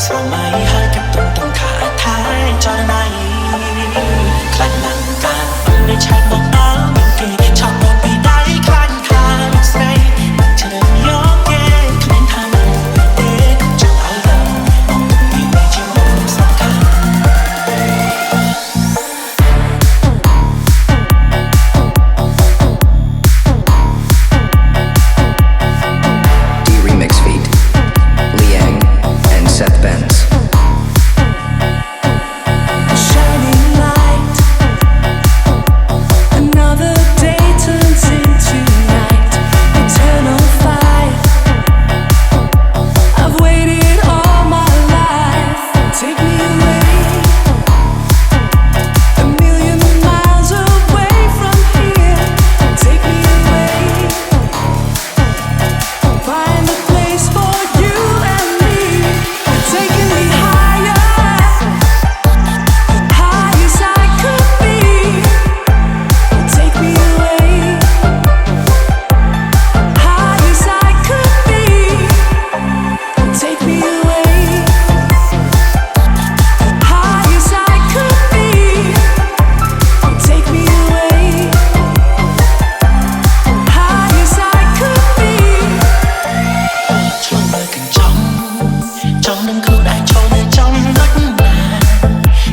ស្រមៃហើយកាត់ទុំទុំខាថែចរណៃខ្លាចណាស់ការមិនได้ឆែកមកដល់មានគេឆក់មកពីដៃខ្លាចខាងស្រីមិនជ្រើយកគេគ្មានថាណាទេចង់ឲ្យដឹងអំពីនេះជាមុំសំខាន់ D-Remix feat. Liang and Seth Benz. Shining light, another day turns into night. Eternal fire, I've waited all my life. Take me away, a million miles away from here. Take me away, find a place for you and me. Taking me higher, high as I could be. Take me away, high as I could be. Take me away, high as I could be. Take me away, high as I could be. ឆ្លងមើលកញ្ចក់ចង់នឹងខ្លួនឯងចូលនៅចំដូចណា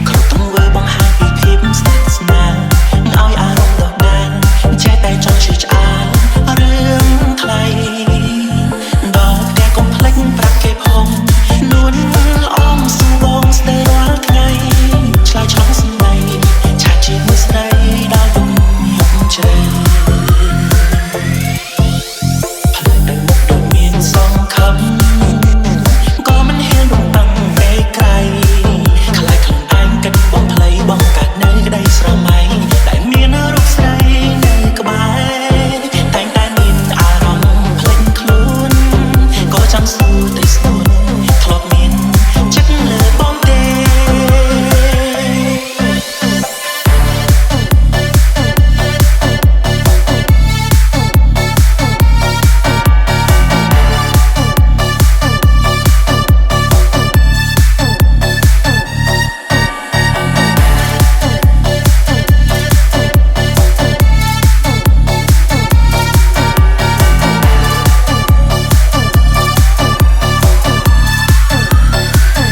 គ្រប់ទង្វើបង្ហាញពីភាពស្និទ្ធស្នាលឲ្យអារម្មណ៍ដដែលចេះតែចង់ជឿឆ្អាលរឿងថ្លៃដល់ផ្ទះកុំភ្លេចប្រាប់គេផងនួនអមសួងស្ទើររាល់ថ្ងៃឆ្លើយឆ្លងសម្ដីឆាជាមួយស្រីដល់យំជ្រៅ ផ្លូវទៅមុខដូចមានសង្ឃឹមក៏មិនហ៊ានរំពឹងពេលក្រៃខ្លាចខ្លួនឯងគិតបំភ្លៃបំកាត់នៅក្តីស្រមៃដែលមានរូបស្រីនៅក្បែរតែងតែមានអារម្មណ៍ភ្លេចខ្លួនក៏ចង់សួរទៅស្ទួនធ្លាប់មានចិត្តលើបងទេ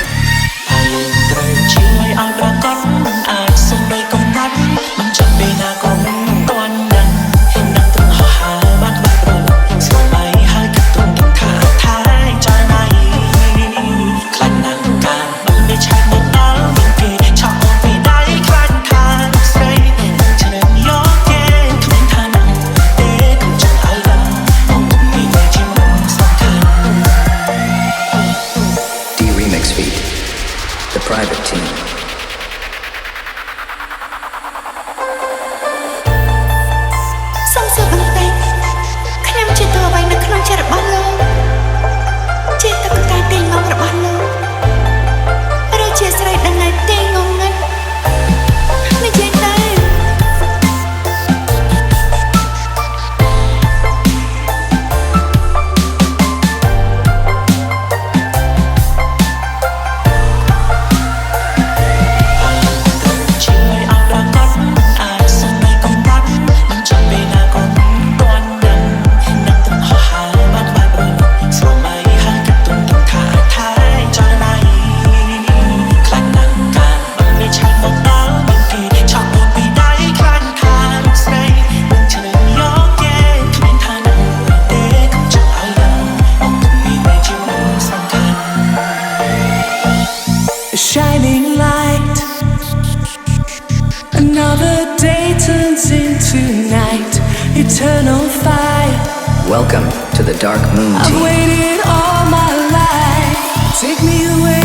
ត្រូវជួយឲ្យប្រកបមិនអាចសុំបីកំណាត់មិនចាំពេលណាក៏មិនទាន់ដឹងនឹងត្រង់ហោះហើរបានបែបប្រលប់ស្រមៃហើយកាត់ទុំទុំខាថែចរណៃខ្លាចណាស់ការមិនได้ឆែកមកដល់មានគេឆក់មកពីដៃខ្លាចខាងស្រីមិនជ្រើយកគេគ្មានថាណាទេកុំចង់ឲ្យដឹងអំពីនេះជាមុំសំខាន់ D-Remix feat. The Private Team. សូមសួរបន្តិចខ្ញុំជាតួអ្វីនៅក្នុងចិត្តរបស់លោកជាតុក្កតាទាញងងរបស់លោកឬជាស្រីដែលនៅទាញងងឹតនិយាយទៅ ជួយឲ្យប្រកបមិនអាចសុំបីកំណាត់មិនចាំពេលណាក៏មិនទាន់ដឹងនឹងត្រង់ហោះហើរបានបែបប្រលប់ស្រមៃហើយកាត់ទុំទុំខាថែចរណៃខ្លាចណាស់ការមិនได้ឆែកមកដល់មានគេឆក់មកពីដៃខ្លាចខាងស្រីមិនជ្រើយកគេគ្មានថាណាទេកុំចង់ឲ្យដឹងអំពីនេះជាមុំសំខាន់ A shining light, another day turns into night. Eternal fire, Welcome to the Dark Moon I've Team. waited all my life. Take me away,